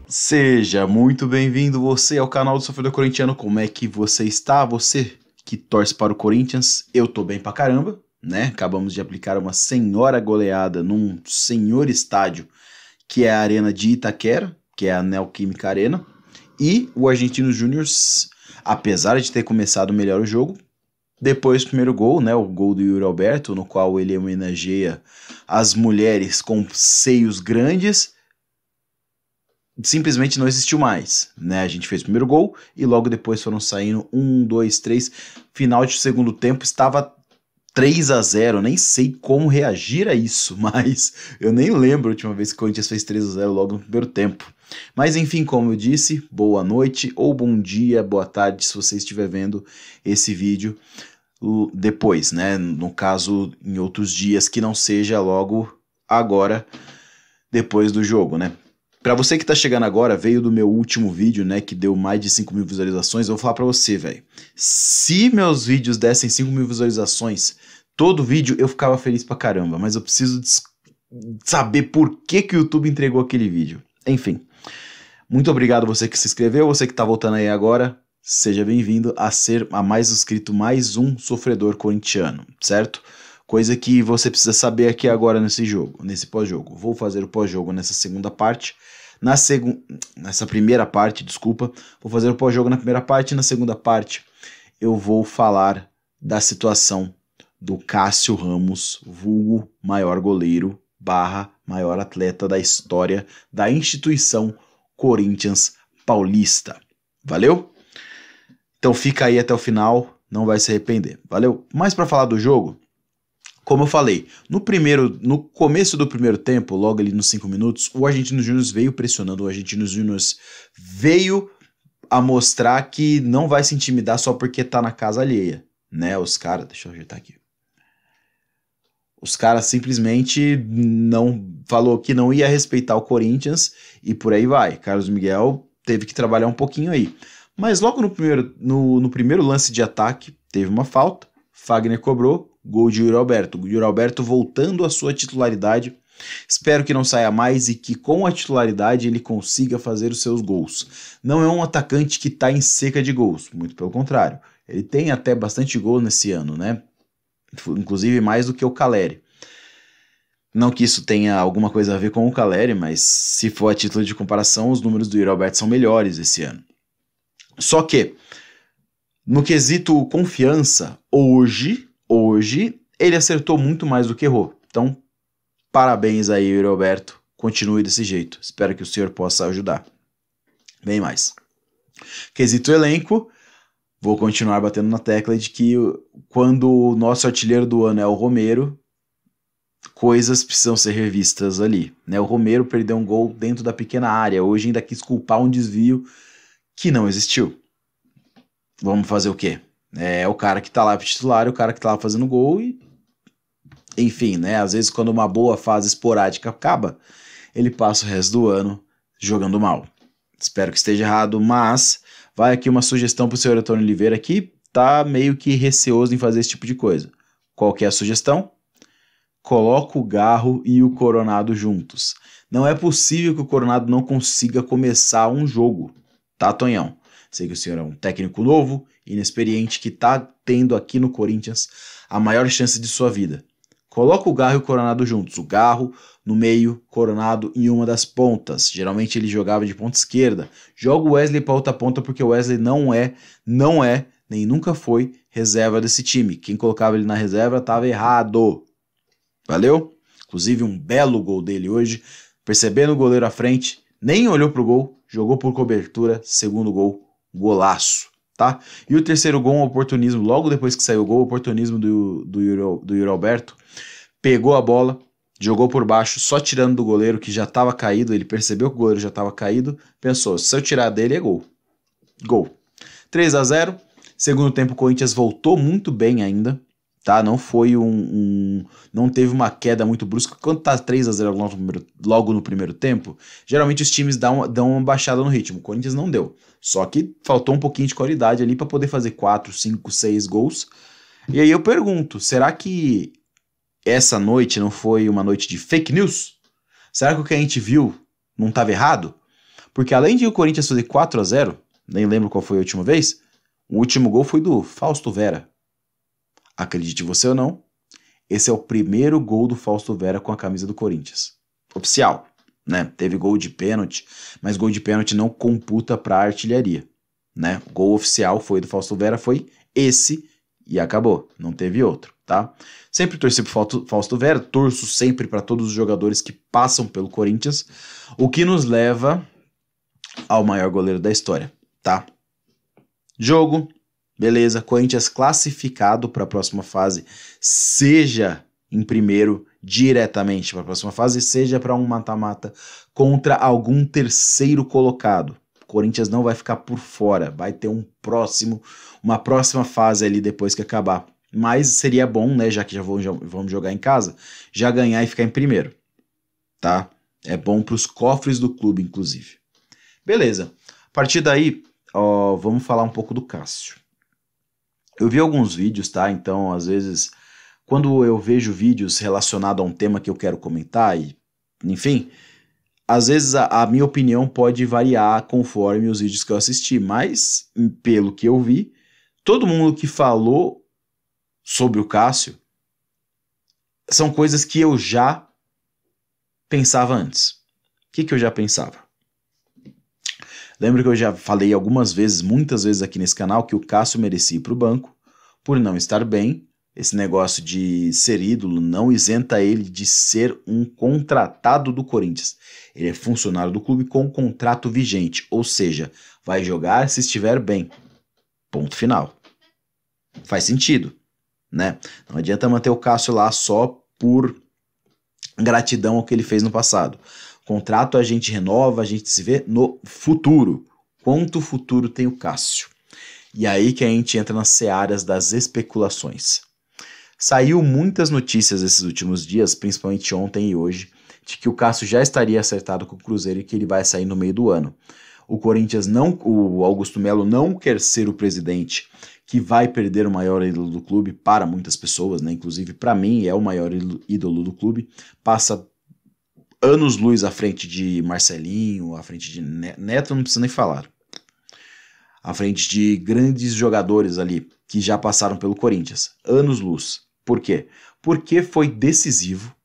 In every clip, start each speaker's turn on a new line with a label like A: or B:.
A: Seja muito bem-vindo você ao canal do Sofredor Corintiano. Como é que você está? Você que torce para o Corinthians, eu tô bem pra caramba, né? Acabamos de aplicar uma senhora goleada num senhor estádio que é a Arena de Itaquera, que é a Neoquímica Arena. E o Argentinos Júnior, apesar de ter começado melhor o jogo, depois do primeiro gol, né, o gol do Yuri Alberto, no qual ele homenageia as mulheres com seios grandes, simplesmente não existiu mais, né? A gente fez o primeiro gol e logo depois foram saindo 1, 2, 3. Final de segundo tempo estava 3-0, nem sei como reagir a isso, mas eu nem lembro a última vez que o Corinthians fez 3-0 logo no primeiro tempo. Mas enfim, como eu disse, boa noite ou bom dia, boa tarde se você estiver vendo esse vídeo depois, né? No caso, em outros dias que não seja logo agora, depois do jogo, né? Pra você que tá chegando agora, veio do meu último vídeo, né, que deu mais de 5 mil visualizações, eu vou falar pra você, velho. Se meus vídeos dessem 5 mil visualizações, todo vídeo eu ficava feliz pra caramba, mas eu preciso saber por que o YouTube entregou aquele vídeo. Enfim, muito obrigado você que se inscreveu, você que tá voltando aí agora, seja bem-vindo a ser a mais inscrito, mais um sofredor corintiano, certo? Coisa que você precisa saber aqui agora nesse pós-jogo. Vou fazer o pós-jogo nessa segunda parte. Nessa primeira parte, desculpa. Vou fazer o pós-jogo na primeira parte e na segunda parte eu vou falar da situação do Cássio Ramos, vulgo maior goleiro / maior atleta da história da instituição Corinthians Paulista. Valeu? Então fica aí até o final, não vai se arrepender. Valeu? Mas para falar do jogo, como eu falei, no começo do primeiro tempo, logo ali nos 5 minutos, o Argentinos Júnior veio pressionando, o Argentinos Júnior veio a mostrar que não vai se intimidar só porque tá na casa alheia, né? Os caras, deixa eu ajeitar aqui. Os caras simplesmente não falou que não ia respeitar o Corinthians e por aí vai. Carlos Miguel teve que trabalhar um pouquinho aí. Mas logo no primeiro lance de ataque, teve uma falta, Fagner cobrou, gol de Yuri Alberto. Yuri Alberto voltando à sua titularidade. Espero que não saia mais e que com a titularidade ele consiga fazer os seus gols. Não é um atacante que está em seca de gols, muito pelo contrário. Ele tem até bastante gol nesse ano, né? Inclusive mais do que o Caleri. Não que isso tenha alguma coisa a ver com o Caleri, mas se for a título de comparação, os números do Yuri Alberto são melhores esse ano. Só que, no quesito confiança, hoje, ele acertou muito mais do que errou. Então, parabéns aí, Yuri Alberto. Continue desse jeito. Espero que o senhor possa ajudar. Bem mais. Quesito elenco, vou continuar batendo na tecla de que quando o nosso artilheiro do ano é o Romero, coisas precisam ser revistas ali, né? O Romero perdeu um gol dentro da pequena área. Hoje ainda quis culpar um desvio que não existiu. Vamos fazer o quê? É o cara que tá lá pro titular, o cara que tá lá fazendo gol e... Enfim, né? Às vezes quando uma boa fase esporádica acaba, ele passa o resto do ano jogando mal. Espero que esteja errado, mas vai aqui uma sugestão pro senhor Antônio Oliveira que tá meio que receoso em fazer esse tipo de coisa. Qual que é a sugestão? Coloca o Garro e o Coronado juntos. Não é possível que o Coronado não consiga começar um jogo, tá, Tonhão? Sei que o senhor é um técnico novo, inexperiente, que tá tendo aqui no Corinthians a maior chance de sua vida. Coloca o Garro e o Coronado juntos. O Garro no meio, Coronado em uma das pontas. Geralmente ele jogava de ponta esquerda. Joga o Wesley para outra ponta porque o Wesley não é, nem nunca foi reserva desse time. Quem colocava ele na reserva estava errado. Valeu? Inclusive um belo gol dele hoje. Percebendo o goleiro à frente, nem olhou pro gol, jogou por cobertura, segundo gol. Golaço, tá? E o terceiro gol, um oportunismo, logo depois que saiu o gol, o oportunismo do Yuri Alberto, pegou a bola, jogou por baixo, só tirando do goleiro que já estava caído, ele percebeu que o goleiro já estava caído, pensou, se eu tirar dele é gol. Gol. 3-0, segundo tempo o Corinthians voltou muito bem ainda, tá? Não foi não teve uma queda muito brusca. Quando tá 3-0 logo no primeiro tempo, geralmente os times dão uma baixada no ritmo. O Corinthians não deu. Só que faltou um pouquinho de qualidade ali para poder fazer 4, 5, 6 gols. E aí eu pergunto, será que essa noite não foi uma noite de fake news? Será que o que a gente viu não estava errado? Porque além de o Corinthians fazer 4-0, nem lembro qual foi a última vez, o último gol foi do Fausto Vera. Acredite você ou não, esse é o primeiro gol do Fausto Vera com a camisa do Corinthians. Oficial, né? Teve gol de pênalti, mas gol de pênalti não computa para artilharia, né? O gol oficial foi do Fausto Vera, foi esse e acabou, não teve outro, tá? Sempre torci pro Fausto Vera, torço sempre para todos os jogadores que passam pelo Corinthians, o que nos leva ao maior goleiro da história, tá? Jogo, beleza, Corinthians classificado para a próxima fase, seja em primeiro diretamente para a próxima fase, seja para um mata-mata contra algum terceiro colocado. Corinthians não vai ficar por fora, vai ter uma próxima fase ali depois que acabar. Mas seria bom, né, já que vamos jogar em casa, já ganhar e ficar em primeiro, tá? É bom para os cofres do clube, inclusive. Beleza, a partir daí, vamos falar um pouco do Cássio. Eu vi alguns vídeos, tá? Então, às vezes, quando eu vejo vídeos relacionados a um tema que eu quero comentar, enfim, às vezes a minha opinião pode variar conforme os vídeos que eu assisti, mas, pelo que eu vi, todo mundo que falou sobre o Cássio são coisas que eu já pensava antes. O que eu já pensava? Lembro que eu já falei algumas vezes, muitas vezes aqui nesse canal, que o Cássio merecia ir para o banco por não estar bem. Esse negócio de ser ídolo não isenta ele de ser um contratado do Corinthians. Ele é funcionário do clube com contrato vigente, ou seja, vai jogar se estiver bem. Ponto final. Faz sentido, né? Não adianta manter o Cássio lá só por gratidão ao que ele fez no passado. Contrato a gente renova, a gente se vê no futuro. Quanto futuro tem o Cássio? E aí que a gente entra nas searas das especulações. Saiu muitas notícias esses últimos dias, principalmente ontem e hoje, de que o Cássio já estaria acertado com o Cruzeiro e que ele vai sair no meio do ano. O Augusto Melo não quer ser o presidente que vai perder o maior ídolo do clube para muitas pessoas, né? Inclusive para mim é o maior ídolo do clube, passa anos-luz à frente de Marcelinho, à frente de Neto, não precisa nem falar. À frente de grandes jogadores ali, que já passaram pelo Corinthians. Anos-luz. Por quê? Porque foi decisivo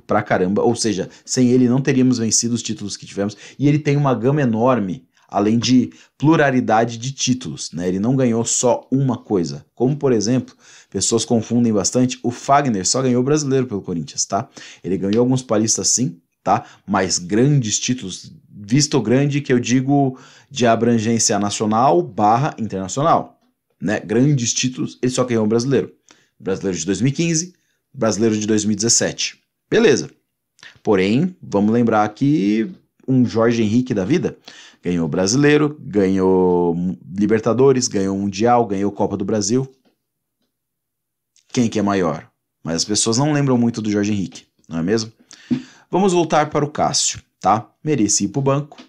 A: pra caramba, ou seja, sem ele não teríamos vencido os títulos que tivemos, e ele tem uma gama enorme, além de pluralidade de títulos, né? Ele não ganhou só uma coisa, como por exemplo, pessoas confundem bastante, o Fagner só ganhou o brasileiro pelo Corinthians, tá? Ele ganhou alguns paulistas sim, tá? Mas grandes títulos, visto grande que eu digo de abrangência nacional / internacional, né? Grandes títulos, ele só ganhou o brasileiro. Brasileiro de 2015, brasileiro de 2017. Beleza. Porém, vamos lembrar que um Jorge Henrique da vida ganhou o brasileiro, ganhou Libertadores, ganhou Mundial, ganhou Copa do Brasil. Quem que é maior? Mas as pessoas não lembram muito do Jorge Henrique, não é mesmo? Vamos voltar para o Cássio, tá? Merecia ir para o banco.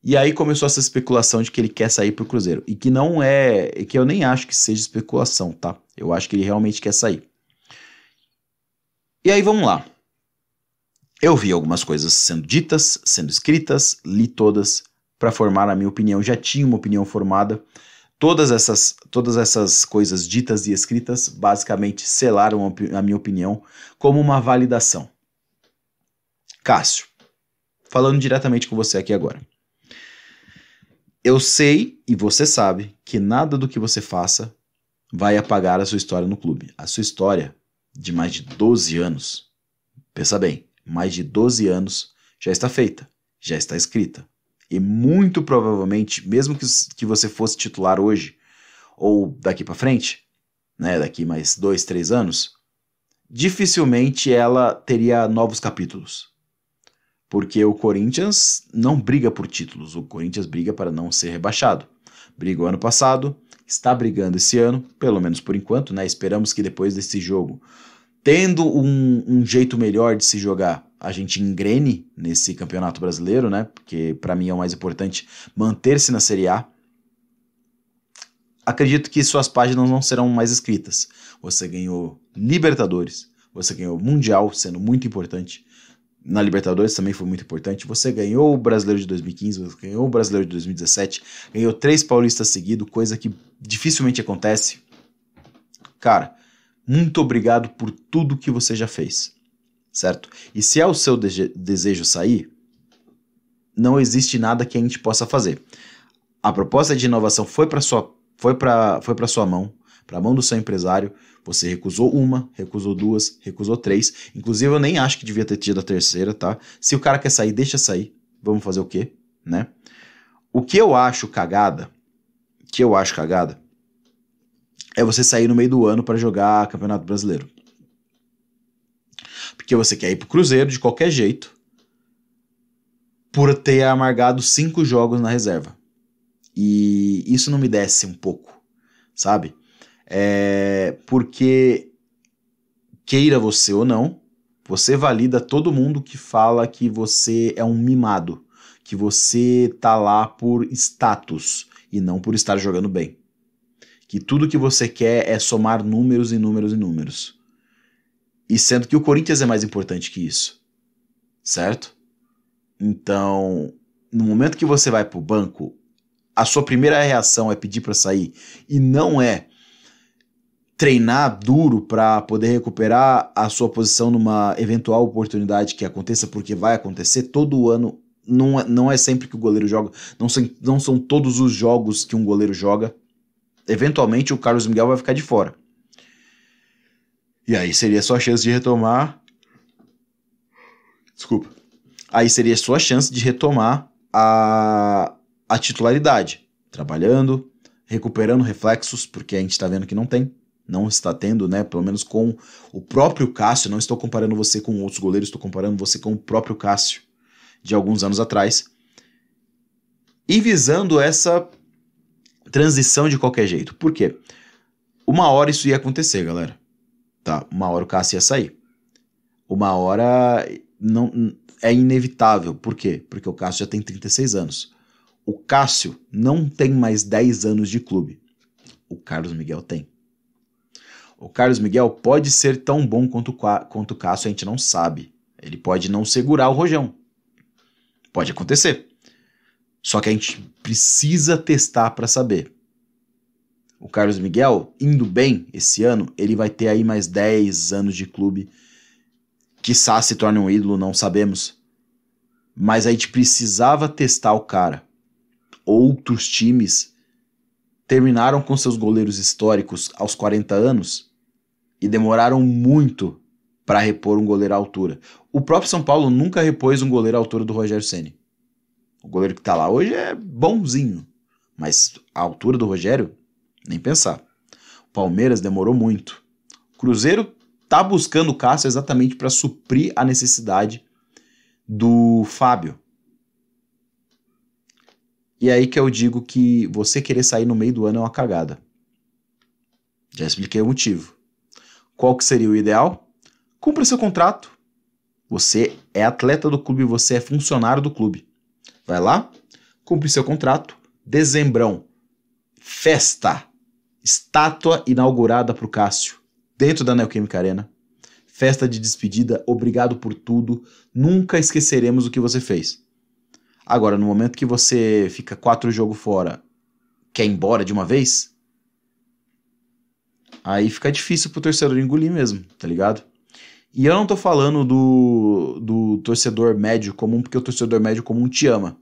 A: E aí começou essa especulação de que ele quer sair para o Cruzeiro. E que não é... que eu nem acho que seja especulação, tá? Eu acho que ele realmente quer sair. E aí vamos lá. Eu vi algumas coisas sendo ditas, sendo escritas, li todas para formar a minha opinião. Já tinha uma opinião formada. Todas essas coisas ditas e escritas basicamente selaram a minha opinião como uma validação. Cássio, falando diretamente com você aqui agora. Eu sei e você sabe que nada do que você faça vai apagar a sua história no clube. A sua história de mais de 12 anos, pensa bem, mais de 12 anos já está feita, já está escrita. E muito provavelmente, mesmo que você fosse titular hoje, ou daqui para frente, né, daqui mais 2, 3 anos, dificilmente ela teria novos capítulos. Porque o Corinthians não briga por títulos, o Corinthians briga para não ser rebaixado. Brigou ano passado, está brigando esse ano, pelo menos por enquanto, né? Esperamos que depois desse jogo, tendo um jeito melhor de se jogar, a gente engrene nesse campeonato brasileiro, né? Porque para mim é o mais importante manter-se na Série A. Acredito que suas páginas não serão mais escritas. Você ganhou Libertadores, você ganhou Mundial, sendo muito importante. na Libertadores também foi muito importante. Você ganhou o Brasileiro de 2015, você ganhou o Brasileiro de 2017, ganhou 3 paulistas seguidos, coisa que dificilmente acontece. Cara, muito obrigado por tudo que você já fez, certo? E se é o seu desejo sair, não existe nada que a gente possa fazer. A proposta de inovação foi para sua mão, para a mão do seu empresário. Você recusou uma, recusou 2, recusou 3. Inclusive, eu nem acho que devia ter tido a terceira, tá? Se o cara quer sair, deixa sair. Vamos fazer o quê, né? O que eu acho cagada, é você sair no meio do ano para jogar Campeonato Brasileiro. Porque você quer ir pro Cruzeiro de qualquer jeito, por ter amargado 5 jogos na reserva. E isso não me desce um pouco, sabe? Porque, queira você ou não, você valida todo mundo que fala que você é um mimado, que você tá lá por status e não por estar jogando bem. Que tudo que você quer é somar números e números e números. E sendo que o Corinthians é mais importante que isso, certo? Então, no momento que você vai pro banco, a sua primeira reação é pedir para sair e não é treinar duro para poder recuperar a sua posição numa eventual oportunidade que aconteça, porque vai acontecer todo ano. Não é sempre que o goleiro joga, não são todos os jogos que um goleiro joga. Eventualmente o Carlos Miguel vai ficar de fora. E aí seria a sua chance de retomar. Desculpa. Aí seria a sua chance de retomar a titularidade. Trabalhando, recuperando reflexos, porque a gente está vendo que não está tendo, né? Pelo menos com o próprio Cássio. Não estou comparando você com outros goleiros, estou comparando você com o próprio Cássio de alguns anos atrás. E visando essa transição de qualquer jeito. Por quê? Uma hora isso ia acontecer, galera. Tá, uma hora o Cássio ia sair. Uma hora não é inevitável. Por quê? Porque o Cássio já tem 36 anos. O Cássio não tem mais 10 anos de clube. O Carlos Miguel tem. O Carlos Miguel pode ser tão bom quanto o Cássio, a gente não sabe. Ele pode não segurar o rojão. Pode acontecer. Só que a gente precisa testar para saber. O Carlos Miguel, indo bem esse ano, ele vai ter aí mais 10 anos de clube. Quiçá se torne um ídolo, não sabemos. Mas a gente precisava testar o cara. Outros times terminaram com seus goleiros históricos aos 40 anos e demoraram muito para repor um goleiro à altura. O próprio São Paulo nunca repôs um goleiro à altura do Rogério Ceni. O goleiro que tá lá hoje é bonzinho, mas a altura do Rogério, nem pensar. O Palmeiras demorou muito. O Cruzeiro tá buscando o Cássio exatamente para suprir a necessidade do Fábio. E é aí que eu digo que você querer sair no meio do ano é uma cagada. Já expliquei o motivo. Qual que seria o ideal? Cumpra seu contrato. Você é atleta do clube, você é funcionário do clube. Vai lá, cumpre seu contrato. Dezembrão, festa, estátua inaugurada para o Cássio, dentro da Neoquímica Arena. Festa de despedida, obrigado por tudo. Nunca esqueceremos o que você fez. Agora, no momento que você fica 4 jogos fora, quer ir embora de uma vez, aí fica difícil pro torcedor engolir mesmo, tá ligado? E eu não tô falando do torcedor médio comum, porque o torcedor médio comum te ama.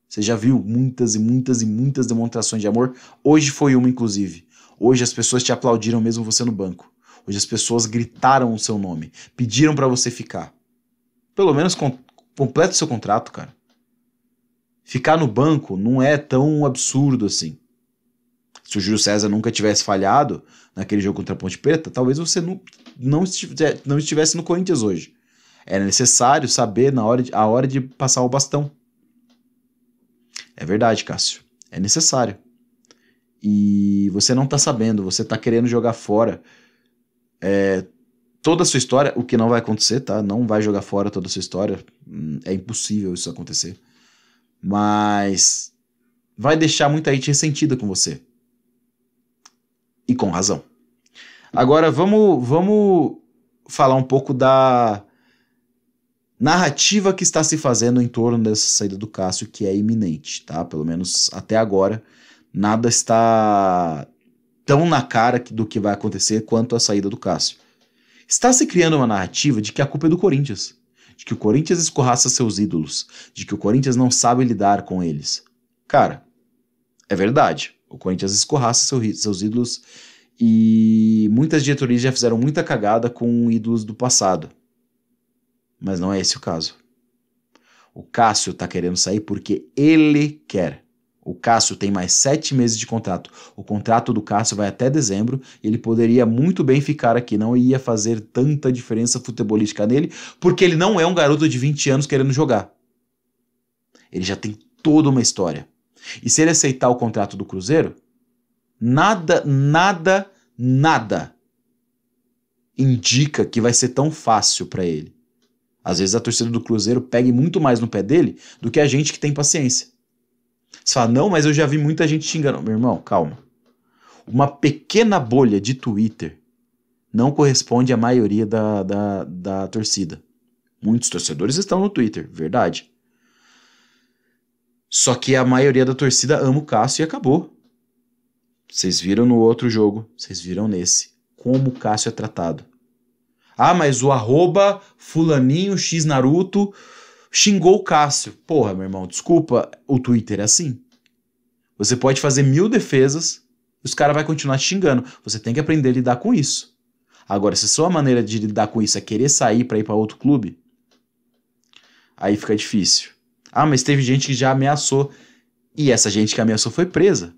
A: Você já viu muitas e muitas e muitas demonstrações de amor. Hoje foi uma, inclusive. Hoje as pessoas te aplaudiram mesmo você no banco. Hoje as pessoas gritaram o seu nome, pediram pra você ficar. Pelo menos completa o seu contrato, cara. Ficar no banco não é tão absurdo assim. Se o Júlio César nunca tivesse falhado naquele jogo contra a Ponte Preta, talvez você não estivesse no Corinthians hoje. Era necessário saber a hora de passar o bastão. É verdade, Cássio. É necessário. E você não tá sabendo, você tá querendo jogar fora toda a sua história, o que não vai acontecer, tá? Não vai jogar fora toda a sua história. É impossível isso acontecer. Mas vai deixar muita gente ressentida com você. E com razão. Agora vamos falar um pouco da narrativa que está se fazendo em torno dessa saída do Cássio, que é iminente, tá? Pelo menos até agora, nada está tão na cara do que vai acontecer quanto a saída do Cássio. Está se criando uma narrativa de que a culpa é do Corinthians, de que o Corinthians escorraça seus ídolos, de que o Corinthians não sabe lidar com eles. Cara, é verdade, o Corinthians escorraça seus ídolos e muitas diretorias já fizeram muita cagada com ídolos do passado. Mas não é esse o caso. O Cássio tá querendo sair porque ele quer. O Cássio tem mais 7 meses de contrato. O contrato do Cássio vai até dezembro. Ele poderia muito bem ficar aqui. Não ia fazer tanta diferença futebolística nele, porque ele não é um garoto de 20 anos querendo jogar. Ele já tem toda uma história. E se ele aceitar o contrato do Cruzeiro, nada indica que vai ser tão fácil para ele. Às vezes a torcida do Cruzeiro pega muito mais no pé dele do que a gente que tem paciência. Você fala, não, mas eu já vi muita gente xingando. Meu irmão, calma. Uma pequena bolha de Twitter não corresponde à maioria da torcida. Muitos torcedores estão no Twitter, verdade. Só que a maioria da torcida ama o Cássio e acabou. Vocês viram no outro jogo, vocês viram nesse, como o Cássio é tratado. Ah, mas o @fulaninho x Naruto xingou o Cássio. Porra, meu irmão, desculpa, o Twitter é assim. Você pode fazer 1000 defesas e os caras vão continuar te xingando. Você tem que aprender a lidar com isso. Agora, se sua maneira de lidar com isso é querer sair para ir para outro clube, aí fica difícil. Ah, mas teve gente que já ameaçou. E essa gente que ameaçou foi presa.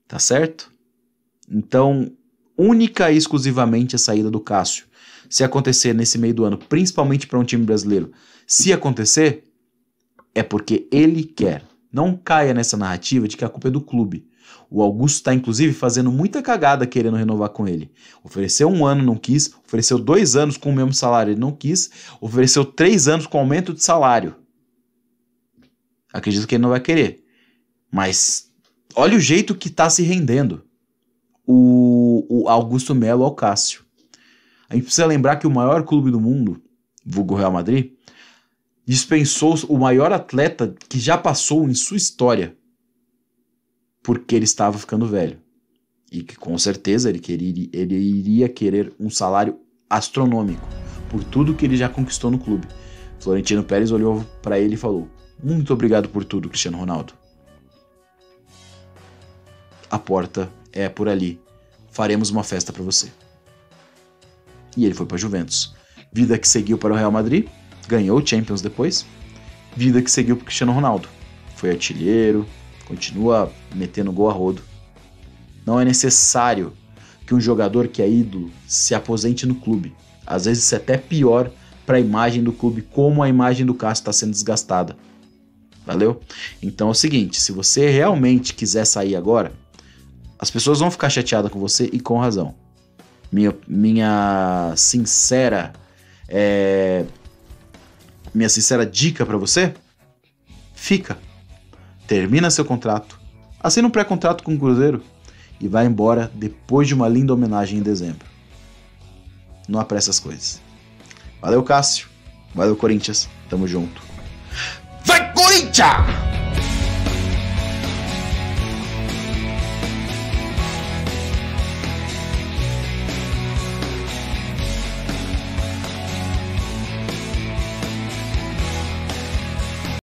A: Tá certo? Então, única e exclusivamente a saída do Cássio, se acontecer nesse meio do ano, principalmente para um time brasileiro, se acontecer, é porque ele quer. Não caia nessa narrativa de que a culpa é do clube. O Augusto está, inclusive, fazendo muita cagada querendo renovar com ele. Ofereceu 1 ano, não quis. Ofereceu 2 anos com o mesmo salário, ele não quis. Ofereceu 3 anos com aumento de salário. Acredito que ele não vai querer. Mas olha o jeito que está se rendendo o Augusto Melo ao Cássio. A gente precisa lembrar que o maior clube do mundo, vulgo Real Madrid, dispensou o maior atleta que já passou em sua história porque ele estava ficando velho. E que com certeza ele iria querer um salário astronômico por tudo que ele já conquistou no clube. Florentino Pérez olhou para ele e falou: muito obrigado por tudo, Cristiano Ronaldo. A porta é por ali. Faremos uma festa para você. E ele foi para Juventus. Vida que seguiu para o Real Madrid, ganhou o Champions depois. Vida que seguiu para o Cristiano Ronaldo. Foi artilheiro, continua metendo gol a rodo. Não é necessário que um jogador que é ídolo se aposente no clube. Às vezes isso é até pior para a imagem do clube, como a imagem do Cássio está sendo desgastada. Valeu? Então é o seguinte, se você realmente quiser sair agora, as pessoas vão ficar chateadas com você e com razão. Minha sincera dica para você: termina seu contrato, assina um pré-contrato com o Cruzeiro e vai embora depois de uma linda homenagem em dezembro. Não apressa as coisas. Valeu, Cássio. Valeu, Corinthians. Tamo junto. Vai, Corinthians!